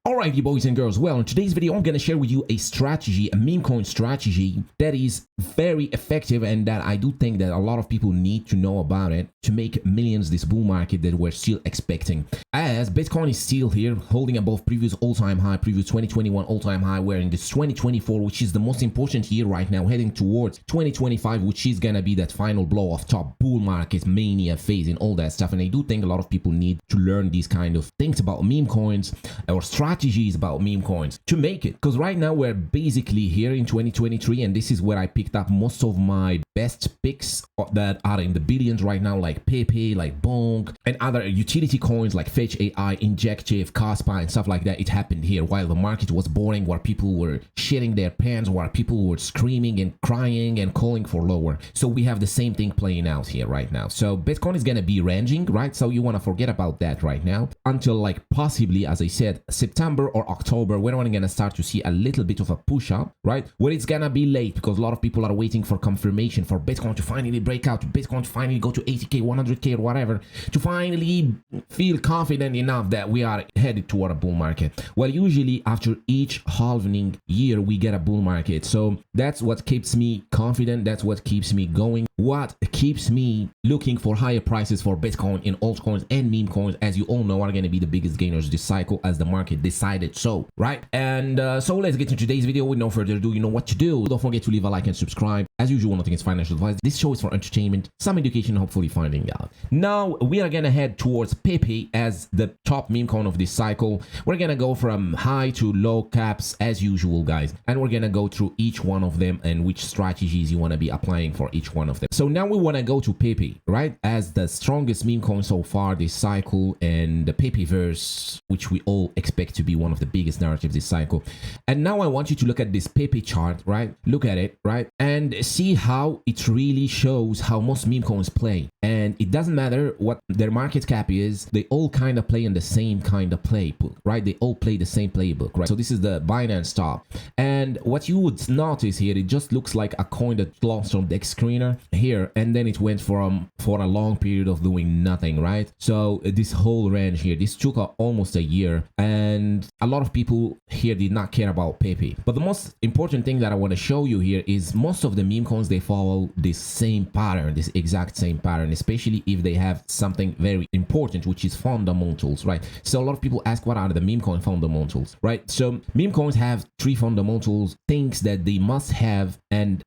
Alright, you boys and girls, well, in today's video, I'm going to share with you a strategy, a meme coin strategy that is very effective and that I do think that a lot of people need to know about it to make millions this bull market that we're still expecting. As Bitcoin is still here, holding above previous all-time high, previous 2021 all-time high, we're in this 2024, which is the most important year right now, heading towards 2025, which is going to be that final blow of top bull market, mania phase and all that stuff. And I do think a lot of people need to learn these kind of things about meme coins or strategies about meme coins to make it, because right now we're basically here in 2023, and this is where I picked up most of my best picks that are in the billions right now, like Pepe, like BONK, and other utility coins like Fetch AI, Injective, Caspa, and stuff like that. It happened here while the market was boring, where people were shitting their pants, where people were screaming and crying and calling for lower. So we have the same thing playing out here right now. So Bitcoin is going to be ranging, right? So you want to forget about that right now until, like, possibly, as I said, September or October, when we're going to start to see a little bit of a push up, right? Where it's going to be late because a lot of people are waiting for confirmation for Bitcoin to finally break out, to Bitcoin to finally go to 80K, 100K or whatever, to finally feel confident enough that we are headed toward a bull market. Well, usually after each halving year, we get a bull market. So that's what keeps me confident. That's what keeps me going. What keeps me looking for higher prices for Bitcoin in altcoins and meme coins, as you all know, are going to be the biggest gainers this cycle as the market decided so, right? And so let's get into today's video. With no further ado, you know what to do. Don't forget to leave a like and subscribe. As usual, nothing is financial advice. This show is for entertainment, some education, hopefully finding out. Now we are going to head towards Pepe as the top meme coin of this cycle. We're going to go from high to low caps as usual, guys, and we're going to go through each one of them and which strategies you want to be applying for each one of them. So now we want to go to Pepe, right, as the strongest meme coin so far this cycle, and the Pepe verse, which we all expect to be one of the biggest narratives this cycle. And now I want you to look at this Pepe chart, right? Look at it, right? And see how it really shows how most meme coins play. And it doesn't matter what their market cap is, they all kind of play in the same kind of playbook, right? They all play the same playbook, right? So this is the Binance top. And what you would notice here, it just looks like a coin that lost from the screener here, and then it went for a long period of doing nothing, right? So this whole range here, this took almost a year, and a lot of people here did not care about Pepe. But the most important thing that I want to show you here is most of the meme coins, they follow this same pattern, this exact same pattern, especially if they have something very important, which is fundamentals, right? So a lot of people ask, what are the meme coin fundamentals, right? So meme coins have three fundamentals, things that they must have, and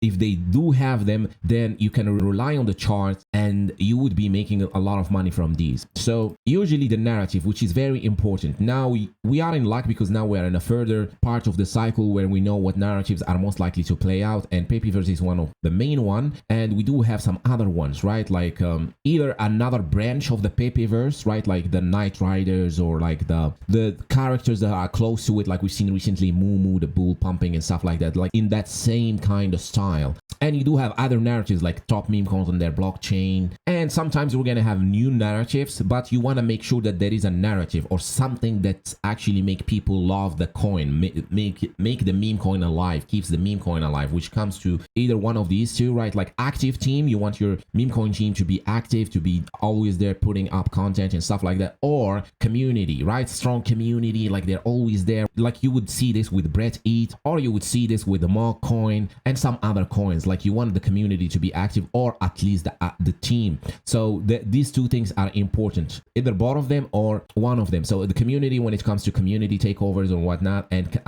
if they do have them, then you can rely on the chart and you would be making a lot of money from these. So usually the narrative, which is very important. Now we are in luck because now we're in a further part of the cycle where we know what narratives are most likely to play out, and Pepeverse is one of the main one, and we do have some other ones, right? Like either another branch of the Pepeverse, right? Like the Night Riders, or like the characters that are close to it, like we've seen recently, Moo, the bull pumping and stuff like that, like in that same kind of style. And you do have other narratives like top meme coins on their blockchain, and sometimes we're going to have new narratives, but you want to make sure that there is a narrative or something that actually make people love the coin, make the meme coin alive, keeps the meme coin alive, which comes to either one of these two, right? Like active team, you want your meme coin team to be active, to be always there putting up content and stuff like that, or community, right? Strong community, like they're always there, like you would see this with Brett Eat, or you would see this with the BONK Coin and some other coins. Like you want the community to be active, or at least the team. So these two things are important, either both of them or one of them. So the community, when it comes to community takeovers or whatnot, and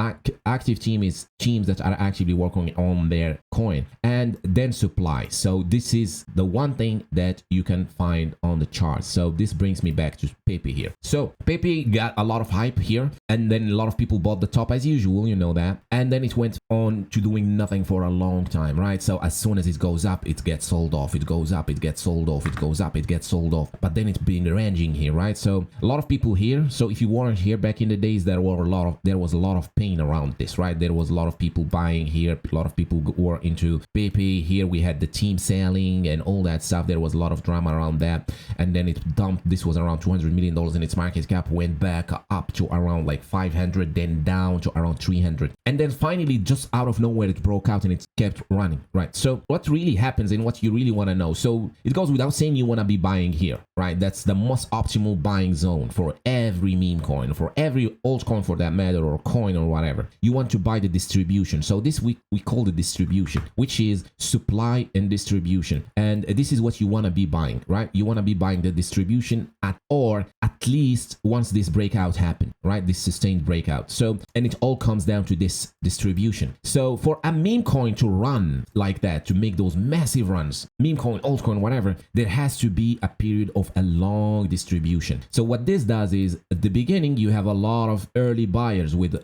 active team is teams that are actively working on their coin, and then supply. So this is the one thing that you can find on the chart. So this brings me back to Pepe here. So Pepe got a lot of hype here, and then a lot of people bought the top as usual, you know that, and then it went on to doing nothing for a long time, right? So as soon as it goes up, it gets sold off, it goes up, it gets sold off, it goes up, it gets sold off, but then it's been ranging here, right? So a lot of people here, so if you weren't here back in the days, there was a lot of pain around this, right? There was a lot of people buying here, a lot of people were into Pepe here. We had the team selling and all that stuff. There was a lot of drama around that, and then it dumped. This was around $200 million in its market cap, went back up to around like 500, then down to around 300, and then finally just out of nowhere it broke out and it kept running, right? So what really happens and what you really want to know. So it goes without saying you want to be buying here, right? That's the most optimal buying zone for every meme coin, for every altcoin for that matter, or coin or whatever. You want to buy the distribution. So this we call the distribution, which is supply and distribution. And this is what you want to be buying, right? You want to be buying the distribution or at least once this breakout happened, right? This sustained breakout. So, and it all comes down to this distribution. So for a meme coin to run like that, to make those massive runs, meme coin, altcoin, whatever, there has to be a period of a long distribution. So what this does is at the beginning, you have a lot of early buyers with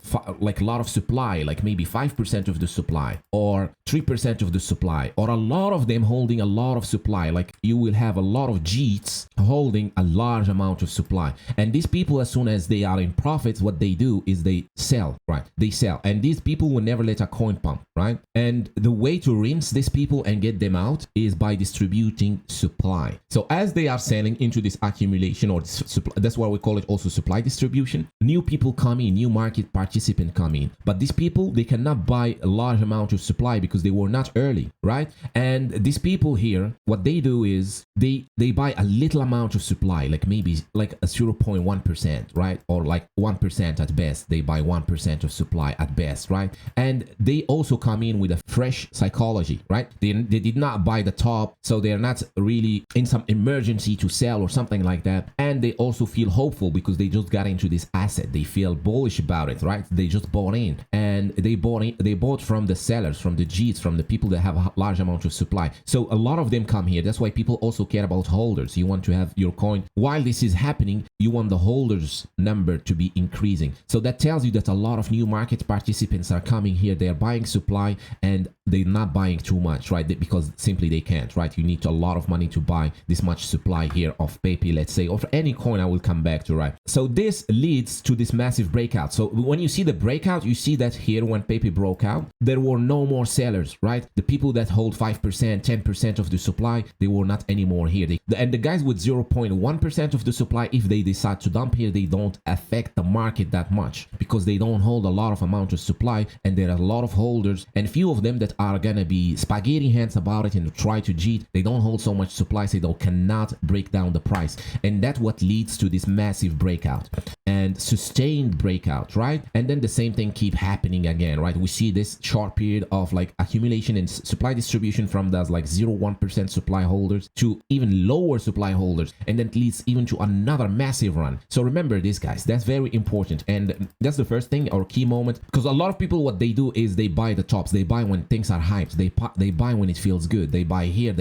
like a lot of supply, like maybe 5% of the supply or 3% of the supply, or a lot of them holding a lot of supply. Like you will have a lot of JEETs holding a large amount of supply. And these people, as soon as they are in profits, what they do is they sell, right? They sell. And these people will never let a coin pump, right? And the way to rinse these people and get them out is by distributing supply. So as they are selling into this accumulation or supply, that's why we call it also supply distribution, new people come in, new market participants come in. But these people, they cannot buy a large amount of supply because they were not early, right? And these people here, what they do is they buy a little amount of supply, like maybe like a 0.1%, right? Or like 1% at best. They buy 1% of supply at best, right? And they also come in with a fresh psychology, right? They did not buy the top, so they're not really in some emergency to sell or something like that. And they also feel hopeful because they just got into this asset. They feel bullish about it, right? They just bought in, and they bought from the sellers, from the JEETs, from the people that have a large amount of supply. So a lot of them come here. That's why people also care about holders. You want to have your coin. While this is happening, you want the holders number to be increasing. So that tells you that a lot of new market participants are coming here. They're buying supply and they're not buying too much, right? Because simply they can't, right? You need a lot of money to buy this much supply here of Pepe, let's say, or for any coin I will come back to, right? So this leads to this massive breakout. So when you see the breakout, you see that here when Pepe broke out, there were no more sellers, right? The people that hold 5%, 10% of the supply, they were not anymore here. And the guys with 0.1% of the supply, if they decide to dump here, they don't affect the market that much because they don't hold a lot of amount of supply, and there are a lot of holders, and few of them that are gonna be spaghetti hands about it and try to cheat. They don't hold so much supply, so they cannot break down the price, and that's what leads to this massive breakout and sustained breakout, right? And then the same thing keep happening again, right? We see this short period of like accumulation and supply distribution from those like 0.1% supply holders to even lower supply holders, and then it leads even to another massive run. So remember this, guys, that's very important, and that's the first thing or key moment, because a lot of people, what they do is they buy the tops. They buy when things are hyped. They buy when it feels good. They buy here, and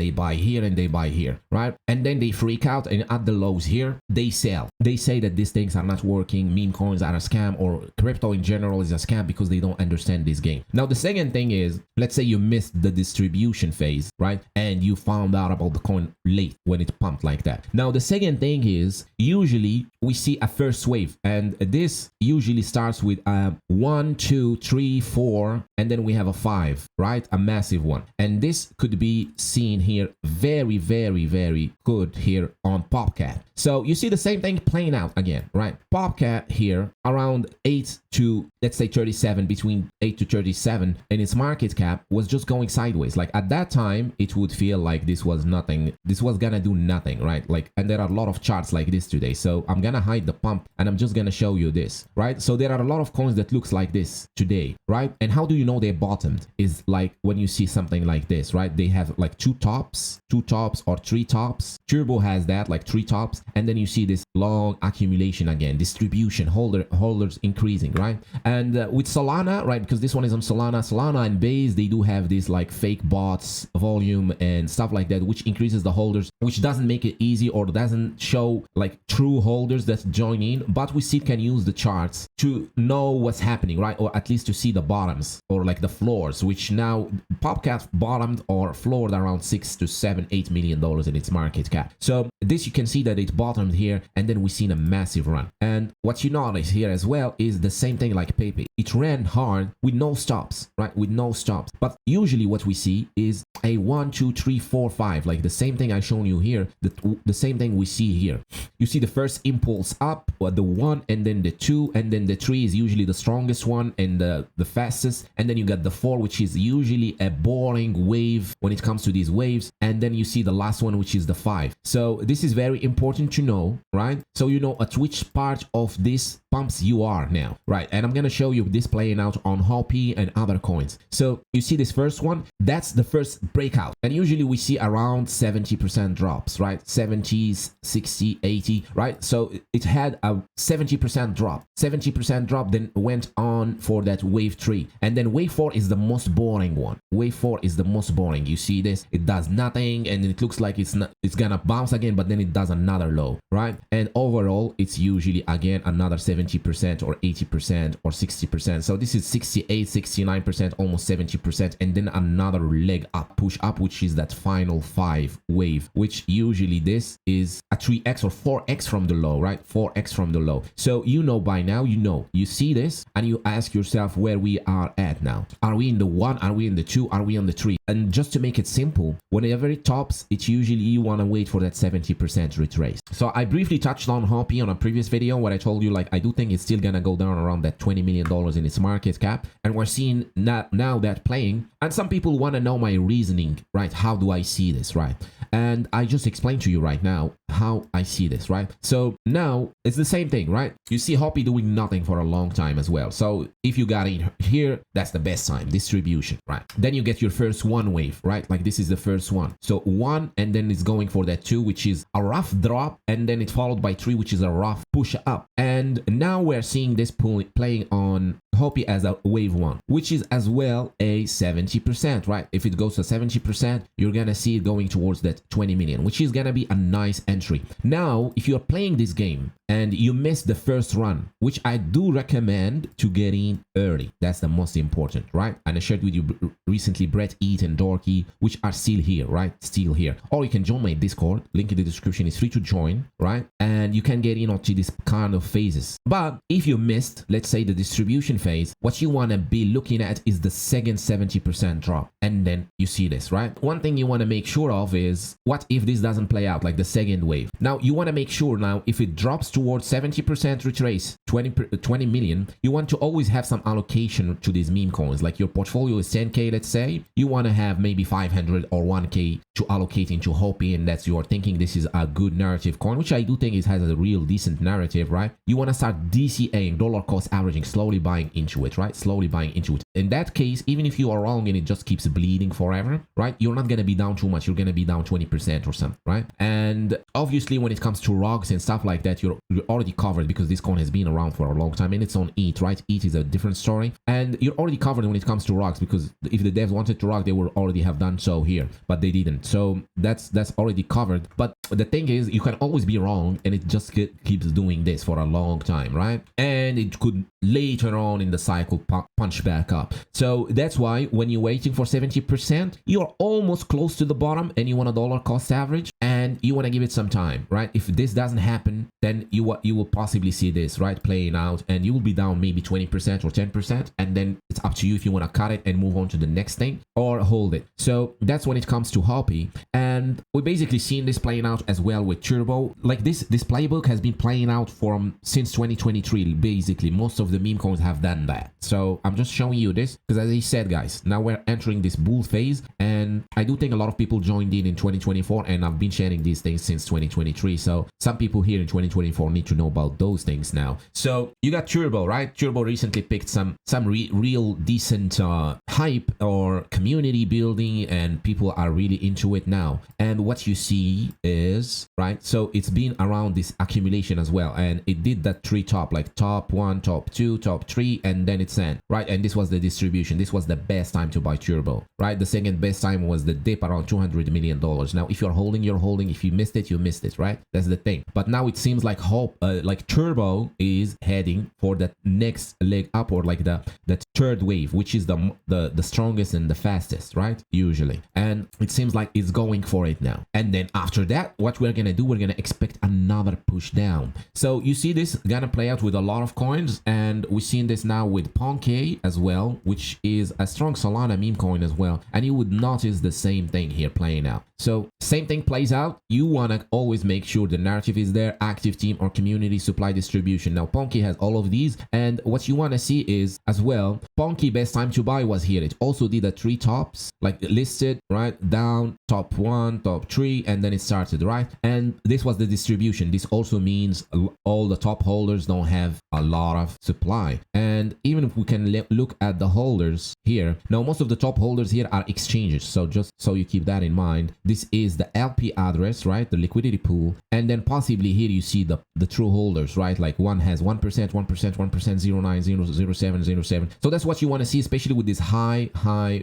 they buy here, right? And then they freak out, and at the lows here, they sell. They say that these things are not working, meme coins are a scam, or crypto in general is a scam, because they don't understand this game. Now, the second thing is, let's say you missed the distribution phase, right? And you found out about the coin late when it pumped like that. Now, the second thing is, usually we see a first wave, and this usually starts with 1, 2, 3, 4, and then we have a 5, right? A massive one. And this could be seen here very, very, very good here on Popcat. So you see the same thing playing out again, right? Popcat here around 8 to, let's say 37, between 8 to 37, and its market cap was just going sideways. Like at that time, it would feel like this was nothing. This was gonna do nothing, right? Like, and there are a lot of charts like this today. So I'm gonna hide the pump and I'm just gonna show you this, right? So there are a lot of coins that looks like this today, right? And how do you know they bottomed? Is like when you see something like this, right? They have like two tops or 3 tops. Turbo has that, like 3 tops, and then you see this long accumulation again, distribution, holders increasing, right? And with Solana, right, because this one is on Solana and Base, they do have this like fake bots volume and stuff like that, which increases the holders, which doesn't make it easy or doesn't show like true holders that join in, but we still can use the charts to know what's happening, right? Or at least to see the bottoms or like the floors, which now Popcat bottomed or floored around $6 to $7, $8 million in its market cap. at. So this, you can see that it bottomed here, and then we've seen a massive run. And what you notice here as well is the same thing like Pepe. It ran hard with no stops, right? With no stops. But usually what we see is a 1, 2, 3, 4, 5, like the same thing I shown you here, the same thing we see here. You see the first impulse up, or the 1, and then the 2, and then the 3 is usually the strongest one and the fastest, and then you got the 4, which is usually a boring wave when it comes to these waves, and then you see the last one, which is the 5. So this is very important to know, right? So you know at which part of this pumps you are now, right? And I'm gonna show you this playing out on Hoppy and other coins. So you see this first one, that's the first breakout, and usually we see around 70% drops, right? 70s, 60, 80, right? So it had a 70% drop, then went on for that wave 3, and then wave 4 is the most boring one. Wave 4 is the most boring. You see this, it does nothing, and it looks like it's gonna bounce again, but then it does another low, right? And overall it's usually again another 70% or 80% or 60%. So this is 68, 69%, almost 70%, and then another leg up, push up, which is that final 5 wave, which usually this is a 3x or 4x from the low, right? 4x from the low. So you know by now, you see this and you ask yourself where we are at now. Are we in the 1? Are we in the 2? Are we on the 3? And just to make it simple, whenever it tops, it's usually you want to wait for that 70% retrace. So I briefly touched on Hoppy on a previous video where I told you, like, I do think it's still gonna go down around that $20 million in its market cap, and we're seeing now that playing. And some people want to know my reasoning, right? How do I see this, right? And I just explained to you right now how I see this, right? So now it's the same thing, right? You see Hoppy doing nothing for a long time as well. So if you got in here, that's the best time, distribution, right? Then you get your first 1 wave, right? Like this is the first one. So 1, and then it's going for that 2, which is a rough drop, and then it's followed by 3, which is a rough push up. And now we're seeing this playing on Hoppy as a wave 1, which is as well a 70%, right? If it goes to 70%, you're gonna see it going towards that 20 million, which is gonna be a nice entry. Now, if you're playing this game and you missed the first run, which I do recommend to get in early, that's the most important, right? And I shared with you recently Brett, Eat, and Dorky, which are still here, right? Still here. Or you can join my Discord, link in the description, is free to join, right? And you can get in onto this kind of phases. But if you missed, let's say, the distribution phase, what you want to be looking at is the second 70% drop, and then you see this, right? One thing you want to make sure of is, what if this doesn't play out like the second wave? Now you want to make sure, now if it drops towards 70% retrace, 20 million, you want to always have some allocation to these meme coins. Like your portfolio is 10k, let's say, you want to have maybe 500 or 1k to allocate into Hoppy, and that's your thinking this is a good narrative coin, which I do think it has a real decent narrative, right? You want to start DCAing, dollar cost averaging, slowly buying into it, right? Slowly buying into it. In that case, even if you are wrong and it just keeps bleeding forever, right? You're not going to be down too much. You're going to be down 20% or something, right? And obviously when it comes to ROGs and stuff like that, you're already covered because this coin has been around for a long time and it's on ETH, right? ETH is a different story, and you're already covered when it comes to ROGs, because if the devs wanted to ROG, they would already have done so here, but they didn't. So that's already covered. But the thing is, you can always be wrong, and it just keeps doing this for a long time, right? And it could later on in the cycle punch back up. So that's why when you're waiting for 70%, you're almost close to the bottom and you want a dollar cost average, and you want to give it some time, right? If this doesn't happen, then you will possibly see this, right, playing out, and you will be down maybe 20% or 10%, and then it's up to you if you want to cut it and move on to the next thing or hold it. So that's when it comes to Hoppy, and we're basically seeing this playing out as well with Turbo. Like this playbook has been playing out since 2023. Basically most of the meme coins have done that. So I'm just showing you this because, as I said, guys, now we're entering this bull phase, and I do think a lot of people joined in 2024, and I've been sharing these things since 2023. So some people here in 2024 need to know about those things now. So you got Turbo, right? Turbo recently picked some real decent hype or community building, and people are really into it now. And what you see is, right, so it's been around this accumulation as well, and it did that 3 top, like top 1, top 2, top 3, and then it's end, right? And this was the distribution. This was the best time to buy Turbo, right? The second best time was the dip around $200 million. Now if you're holding, you're holding. If you missed it, you missed it, right? That's the thing. But now it seems like Turbo is heading for that next leg up, or like that third wave, which is the strongest and the fastest, right? Usually. And it seems like it's going for it now. And then after that, what we're gonna do, we're gonna expect another push down. So you see this gonna play out with a lot of coins, and we've seen this now with BONK as well, which is a strong Solana meme coin as well. And you would notice the same thing here playing out. So same thing plays out. You want to always make sure the narrative is there, active team or community, supply distribution. Now BONK has all of these, and what you want to see is as well, BONK best time to buy was here. It also did a 3 tops, like listed, right, down, top 1, top 3, and then it started, right? And this was the distribution. This also means all the top holders don't have a lot of supply. And even if we can look at the holders here, now most of the top holders here are exchanges, so just so you keep that in mind, this is the LP address, right, the liquidity pool, and then possibly here you see the true holders, right, like one has 1%, 1%, 1%, 09, 007, 07. So that's what you want to see, especially with these high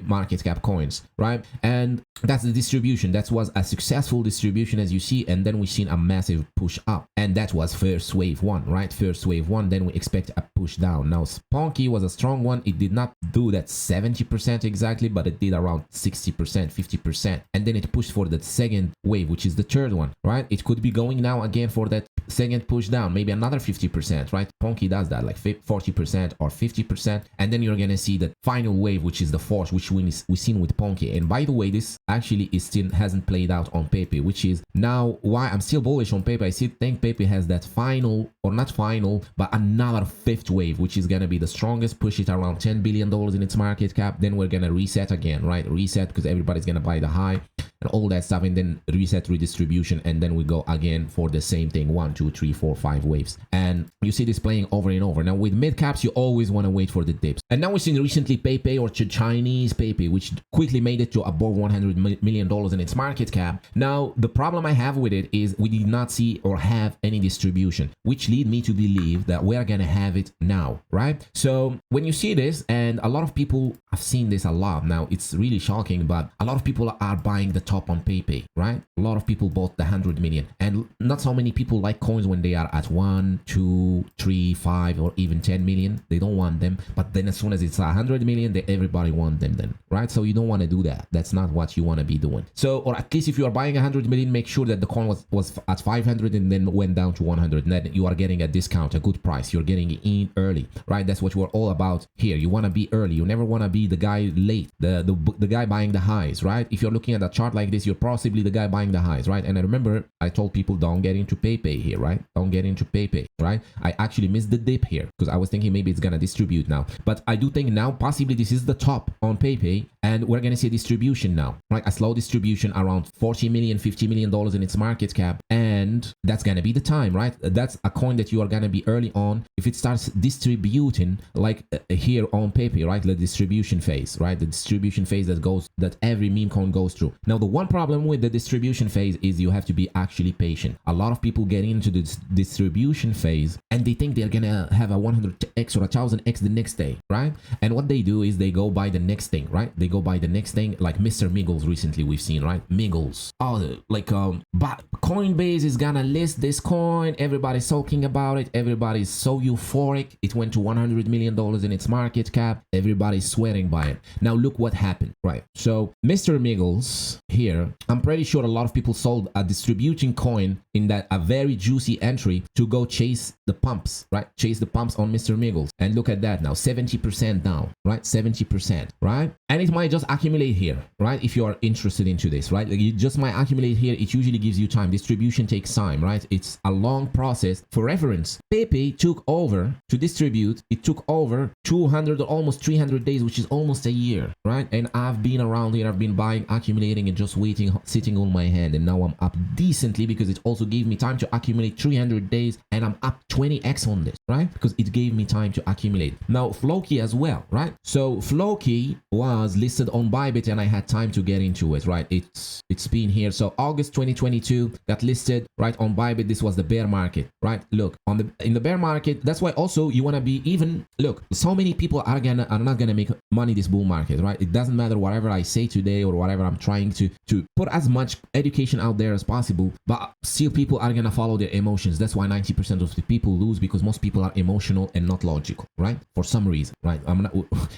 market cap coins, right? And that's the distribution. That was a successful distribution, as you see, and then we've seen a massive push up, and that was first wave 1, right? First wave 1. Then we expect a push down. Now BONK was a strong one. It did not do that 70% exactly, but it did around 60%, 50%, and then it pushed for the second wave, which is the third one, right? It could be going now again for that second push down, maybe another 50%, right? BONK does that, like 40% or 50%, and then you're gonna see the final wave, which is the fourth, which we've seen with BONK. And by the way, this actually is still hasn't played out on Pepe, which is now why I'm still bullish on Pepe. I still think Pepe has that final, or not final, but another fifth wave, which is gonna be the strongest, push it around $10 billion in its market cap. Then we're gonna reset again, right? Reset, because everybody's gonna buy the high and all that stuff, and then reset, redistribution, and then we go again for the same thing, 1, 2, 3, 4, 5 waves. And you see this playing over and over. Now with mid caps, you always want to wait for the dips. And now we've seen recently Pepe, or Chinese Pepe, which quickly made it to above $100 million in its market cap. Now the problem I have with it is we did not see or have any distribution, which lead me to believe that we're gonna have it now, right? So when you see this, and a lot of people have seen this a lot now, it's really shocking, but a lot of people are buying the top on Pepe, right? A lot of people bought the 100 million, and not so many people like coins when they are at 1, 2, 3, 5, or even 10 million. They don't want them, but then as soon as it's 100 million, everybody want them then, right? So you don't want to do that. That's not what you want to be doing. So, or at least if you are buying 100 million, make sure that the coin was at 500 and then went down to 100, and then you are getting a discount, a good price. You're getting it in early, right? That's what we're all about here. You want to be early. You never want to be the guy late, the guy buying the highs, right? If you're looking at a chart like this, you're possibly the guy buying the highs, right? And I remember I told people don't get into Pepe here, right? Don't get into Pepe, right? I actually missed the dip here because I was thinking maybe it's gonna distribute now, but I do think now possibly this is the top on Pepe, and we're gonna see a distribution now, right? A slow distribution around 40 million, 50 million dollars in its market cap, and that's gonna be the time, right? That's a coin that you are gonna be early on if it starts distributing like here on Pepe, right? The distribution phase, right? The distribution phase that every meme coin goes through. Now the one problem with the distribution phase is you have to be actually patient. A lot of people get into the distribution phase and they think they're gonna have a 100x or 1000x the next day, right? And what they do is they go buy the next thing, right? They go buy the next thing, like Mr. Miggles recently we've seen, right? Miggles, but Coinbase is gonna list this coin, everybody's talking about it, everybody's so euphoric, it went to $100 million in its market cap, everybody's swearing by it. Now look what happened, right? So Mr. Miggles here, I'm pretty sure a lot of people sold a distributing coin in that a very juicy entry to go chase the pumps, right? Chase the pumps on Mr. Miggles. And look at that now, 70% down, right? 70%, right? And it might just accumulate here, right? If you are interested into this, right? Like it just might accumulate here. It usually gives you time. Distribution takes time, right? It's a long process. For reference, Pepe took over to distribute. It took over 200 or almost 300 days, which is almost a year, right? And I've been around here. I've been buying, accumulating, and just waiting, sitting on my hand. And now I'm up decently because it also gave me time to accumulate 300 days, and I'm up 20x on this, right? Because it gave me time to accumulate. Now Floki as well, right? So Floki was listed on Bybit and I had time to get into it, right? It's been here. So August 2022 got listed right on Bybit. This was the bear market, right? Look, in the bear market, that's why also you want to be even. Look, so many people are not gonna make money this bull market, right? It doesn't matter whatever I say today or whatever. I'm trying to put as much education out there as possible, but still people are gonna follow their emotions. That's why 90% of the people lose, because most people are emotional and not logical, right? For some reason, right?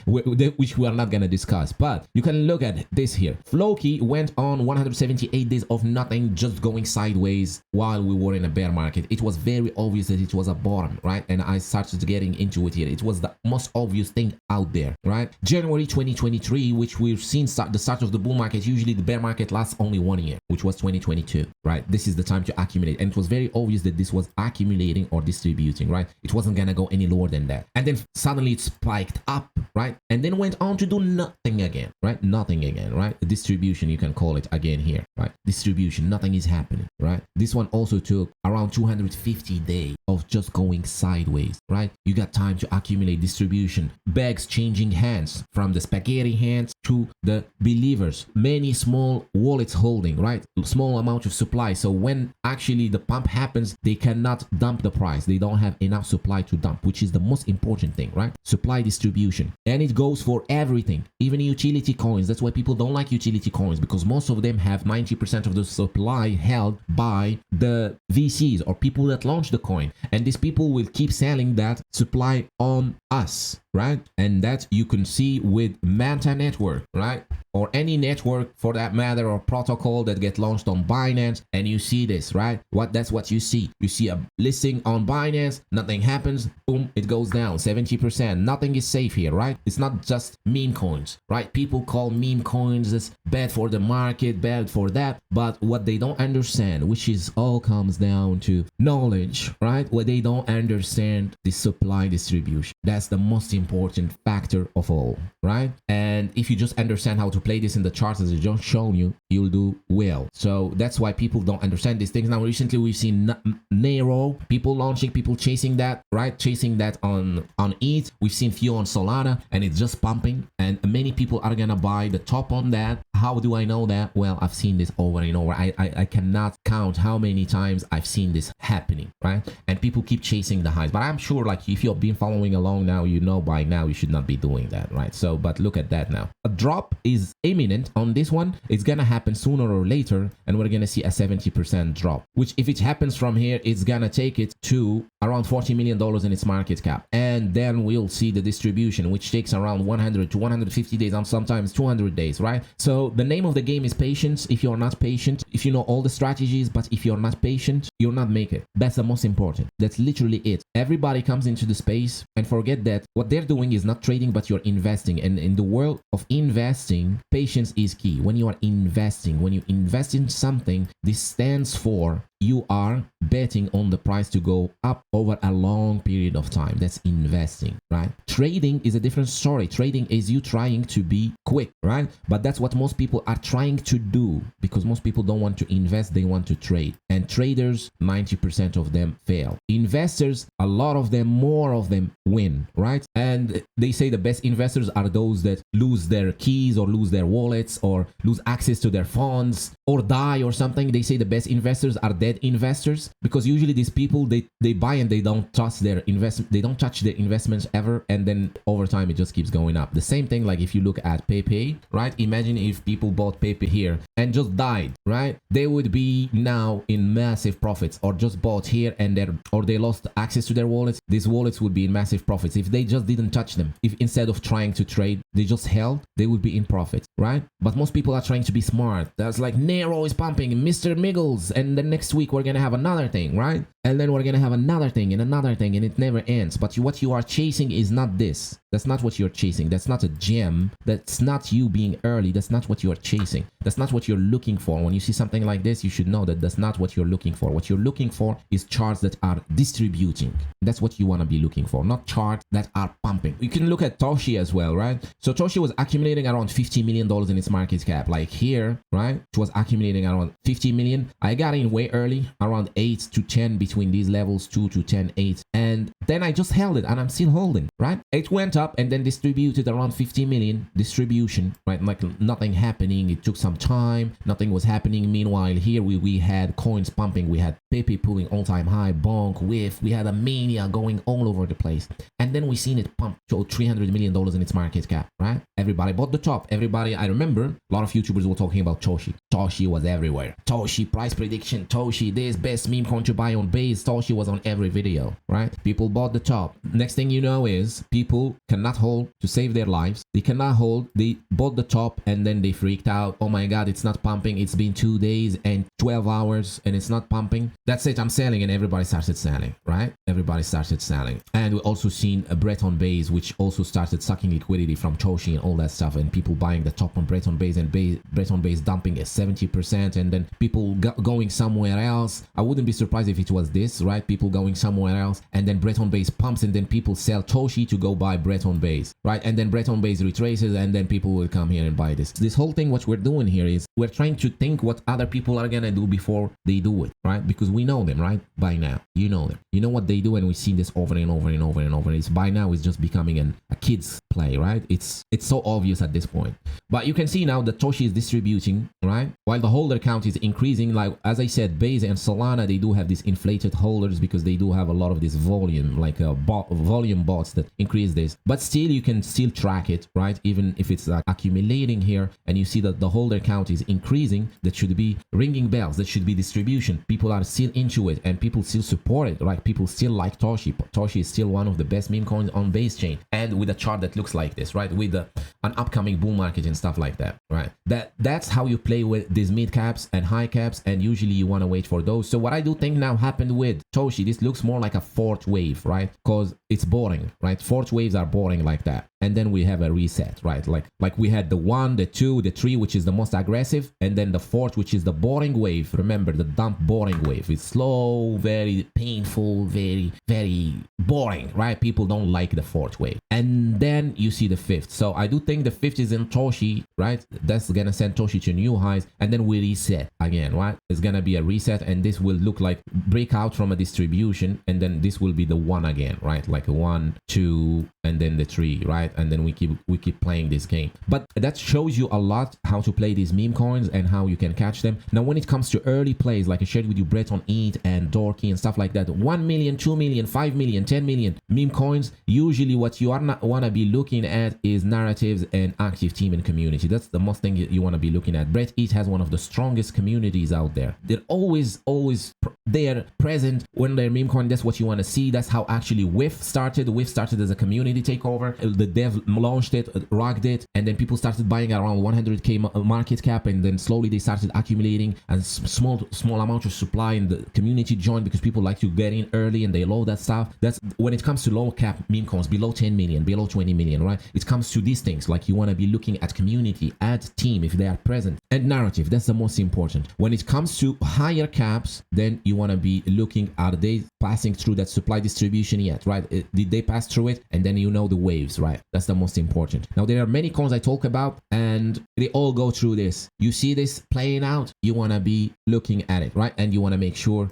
Which we are not gonna discuss, but you can look at this here. Floki went on 178 days of nothing, just going sideways while we were in a bear market. It was very obvious that it was a bottom, right? And I started getting into it here. It was the most obvious thing out there, right? January 2023, which we've seen the start of the bull market. Usually the bear market lasts only 1 year, which was 2022, right? This is the time to accumulate. And it was very obvious that this was accumulating or distributing, right? It wasn't gonna go any lower than that. And then suddenly it spiked up, right? And then went on to do nothing again, right? Nothing again, right? The distribution, you can call it again here, right? Distribution, nothing is happening, right? This one also took around 250 days of just going sideways, right? You got time to accumulate distribution, bags changing hands from the spaghetti hands to the believers, many small wallets holding, right? Small amount of supply. So when actually the pump happens, they cannot dump the price. They don't have enough supply to dump, which is the most important thing, right? Supply distribution. And it goes for everything, even utility coins. That's why people don't like utility coins, because most of them have 90% of the supply held by the VCs or people that launch the coin. And these people will keep selling that supply on us, right? And that you can see with Manta network, right? Or any network for that matter, or protocol that get launched on Binance, and you see this, right? That's what you see. You see a listing on Binance, nothing happens, boom, it goes down 70%. Nothing is safe here, right? It's not just meme coins, right? People call meme coins as bad for the market, bad for that, but what they don't understand, which is all comes down to knowledge, right? What they don't understand the supply distribution. That's the most important factor of all, right? And if you just understand how to play this in the charts as I just shown you, you'll do well. So that's why people don't understand these things. Now recently we've seen Nero, people launching, people chasing that, right? Chasing that on ETH. We've seen few on Solana, and it's just pumping, and many people are gonna buy the top on that. How do I know that? Well, I've seen this over and over. I cannot count how many times I've seen this happening, right? And people keep chasing the highs, but I'm sure like if you've been following along now, you know by now you should not be doing that, right? So but look at that now. A drop is imminent on this one. It's gonna happen sooner or later, and we're gonna see a 70% drop, which if it happens from here, it's gonna take it to around $40 million in its market cap, and then we'll see the distribution, which takes around 100 to 150 days and sometimes 200 days, right? So the name of the game is patience. If you're not patient, if you know all the strategies, but if you're not patient, you'll not make it. That's the most important. That's literally it. Everybody comes into the space and forget that what they're doing is not trading, but you're investing. And in the world of investing, patience is key. When you are investing, when you invest in something, this stands for you are betting on the price to go up over a long period of time. That's investing, right? Trading is a different story. Trading is you trying to be quick, right? But that's what most people are trying to do, because most people don't want to invest, they want to trade. And traders, 90% of them fail. Investors, a lot of them, more of them win, right? And they say the best investors are those that lose their keys or lose their wallets or lose access to their funds or die or something. They say the best investors are dead investors, because usually these people they buy and they don't touch their investment, they don't touch their investments ever, and then over time it just keeps going up. The same thing like if you look at Pepe, right? Imagine if people bought Pepe here and just died, right? They would be now in massive profits, or just bought here and there, or they lost access to their wallets. These wallets would be in massive profits if they just didn't touch them. If instead of trying to trade, they just held, they would be in profit, right? But most people are trying to be smart. That's like Nero is pumping, Mr. Miggles, and the next week we're gonna have another thing, right? And then we're gonna have another thing and another thing, and it never ends. But what you are chasing is not this. That's not what you're chasing. That's not a gem. That's not you being early. That's not what you're chasing. That's not what you're looking for. When you see something like this, you should know that that's not what you're looking for. What you're looking for is charts that are distributing. That's what you want to be looking for, not charts that are pumping. You can look at Toshi as well, right? So Toshi was accumulating around $50 million in its market cap. Like here, right? It was accumulating around 50 million. I got in way early, around 8 to 10 Bitcoin between these levels 2 to 10.8, and then I just held it and I'm still holding, right? It went up and then distributed around 50 million distribution, right? Like nothing happening. It took some time, nothing was happening. Meanwhile, here we had coins pumping, we had Pepe pulling all-time high, BONK, WIF, we had a mania going all over the place, and then we seen it pump to $300 million in its market cap, right? Everybody bought the top. Everybody, I remember a lot of YouTubers were talking about Toshi. Toshi was everywhere. Toshi price prediction, Toshi this best meme coin to buy on base. Toshi was on every video, right? People bought the top. Next thing you know is people cannot hold to save their lives. They cannot hold. They bought the top and then they freaked out. Oh my god, it's not pumping. It's been 2 days and 12 hours and it's not pumping. That's it, I'm selling, and everybody started selling, right? Everybody started selling. And we also seen a Breton base which also started sucking liquidity from Toshi and all that stuff, and people buying the top on Breton base and Breton base dumping at 70%, and then people going somewhere else. I wouldn't be surprised if it was this, right? People going somewhere else and then Breton base pumps and then people sell Toshi to go buy Breton base, right? And then Breton base retraces and then people will come here and buy this. This whole thing, what we're doing here is we're trying to think what other people are gonna do before they do it, right? Because we know them, right? By now, you know them. You know what they do, and we've seen this over and over and over and over. It's by now it's just becoming a kid's play, right? It's so obvious at this point. But you can see now that Toshi is distributing, right? While the holder count is increasing. Like as I said, Base and Solana, they do have these inflated holders because they do have a lot of this volume, like volume bots that increase this. But still, you can still track it, right? Even if it's accumulating here, and you see that the holder count is increasing, that should be ringing bells. That should be distribution. People are still into it, and people still support it, right? People still like Toshi. Toshi is still one of the best meme coins on Base chain, and with a chart that looks like this, right? With an upcoming bull market and stuff like that, right? That's how you play with these mid caps and high caps, and usually you want to wait for those. So what I do think now happened with Toshi, this looks more like a fourth wave, right? Because it's boring, right? Fourth waves are boring like that. And then we have a reset, right? Like we had the 1, the 2, the 3, which is the most aggressive, and then the fourth, which is the boring wave. Remember, the dump boring wave. It's slow, very painful, very, very boring, right? People don't like the fourth wave. And then you see the fifth. So I do think the fifth is in Toshi, right? That's gonna send Toshi to new highs, and then we reset again, right? It's gonna be a reset, and this will look like breakout from a distribution, and then this will be the 1 again, right? Like a 1, 2, and then the 3, right? And then we keep playing this game. But that shows you a lot how to play these meme coins and how you can catch them. Now when it comes to early plays, like I shared with you, Breton Eat and Dorky and stuff like that, 1 million, 2 million, 5 million, 10 million meme coins, usually what you want to be looking at is narratives and active team and community. That's the most thing you want to be looking at. Breton Eat has one of the strongest communities out there. They're always there, present when they're meme coin. That's what you want to see. That's how actually WIF started. WIF started as a community takeover. The dev launched it, rocked it, and then people started buying around 100k market cap, and then slowly they started accumulating, and small amount of supply in the community joined because people like to get in early and they load that stuff. That's when it comes to low cap meme coins, below 10 million, below 20 million, right? It comes to these things, like you want to be looking at community, at team if they are present, and narrative. That's the most important. When it comes to higher caps, then you want to be looking, are they passing through that supply distribution yet, right? Did they pass through it? And then you know the waves, right? That's the most important. Now there are many coins I talk about, and they all go through this. You see this playing out, you want to be looking at it, right? And you want to make sure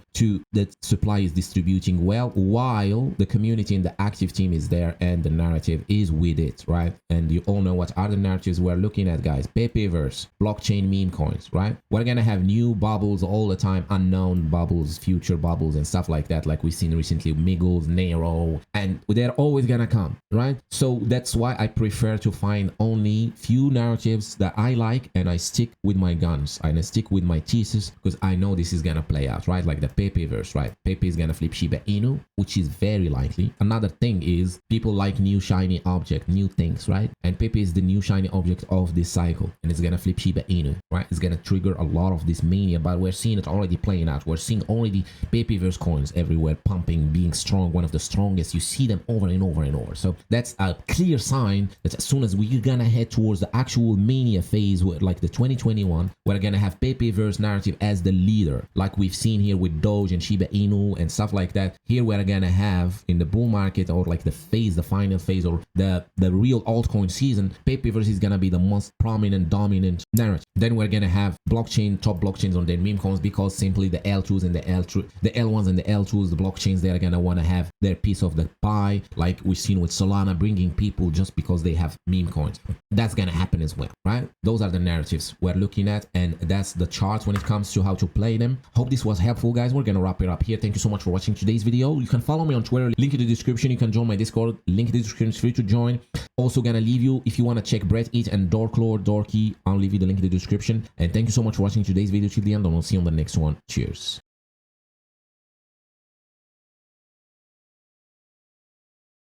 that supply is distributing well while the community and the active team is there and the narrative is with it, right? And you all know what other narratives we're looking at, guys. Pepeverse, blockchain meme coins, right? We're gonna have new bubbles all the time, unknown bubbles, future bubbles and stuff like that, like we've seen recently, Miggles, Nero, and they're always gonna come, right? So that's why I prefer to find only few narratives that I like, and I stick with my guns and I stick with my thesis because I know this is gonna play out, right? Like the Pepeverse, right? Pepe is gonna flip Shiba Inu, which is very likely. Another thing is people like new shiny object, new things, right? And Pepe is the new shiny object of this cycle, and it's gonna flip Shiba Inu, right? It's gonna trigger a lot of this mania, but we're seeing it already playing out. We're seeing already Pepeverse coins everywhere pumping, being strong, one of the strongest. You see them over and over and over. So that's a clear sign that as soon as we're gonna head towards the actual mania phase, like the 2021, we're gonna have Pepeverse narrative as the leader, like we've seen here with Doge and Shiba Inu and stuff like that. Here we're gonna have in the bull market, or like the phase, the final phase, or the real altcoin season, Pepeverse is gonna be the most prominent, dominant narrative. Then we're gonna have top blockchains on their meme coins, because simply the L2s and the L1s and the L2s, the blockchains, they're gonna want to have their piece of the pie, like we've seen with Solana bringing people just because they have meme coins. That's gonna happen as well, right? Those are the narratives we're looking at, and that's the charts when it comes to how to play them. Hope this was helpful, guys. We're gonna wrap it up here. Thank you so much for watching today's video. You can follow me on Twitter, link in the description. You can join my Discord, link in the description. It's free to join. Also gonna leave you, if you want to check Brett Eat and Dorky, I'll leave you the link in the description. And thank you so much for watching today's video till the end, and we'll see you on the next one. Cheers.